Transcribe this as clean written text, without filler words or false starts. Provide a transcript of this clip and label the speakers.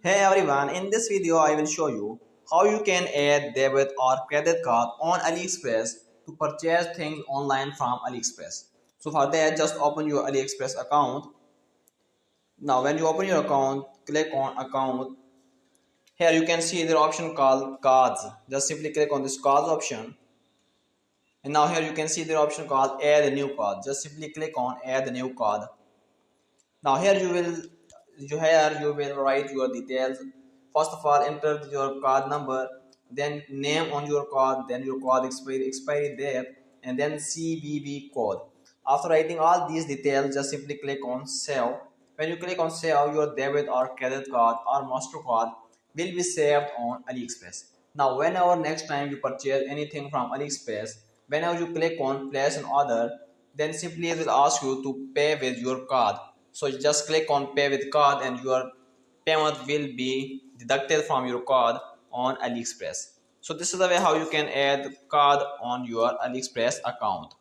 Speaker 1: Hey everyone, in this video I will show you how you can add debit or credit card on AliExpress to purchase things online from AliExpress. So for that, just open your AliExpress account. Now when you open your account, click on account. Here you can see the option called cards. Just simply click on this cards option. And now here you can see the option called add a new card. Just simply click on add a new card. Now here you will write your details. First of all, enter your card number, then name on your card, then your card expiry date, and then CVV code. After writing all these details, just simply click on save. When you click on save, your debit or credit card or MasterCard will be saved on AliExpress. Now whenever next time you purchase anything from AliExpress, whenever you click on place an order, then simply it will ask you to pay with your card. So you just click on pay with card and your payment will be deducted from your card on AliExpress. So this is the way how you can add card on your AliExpress account.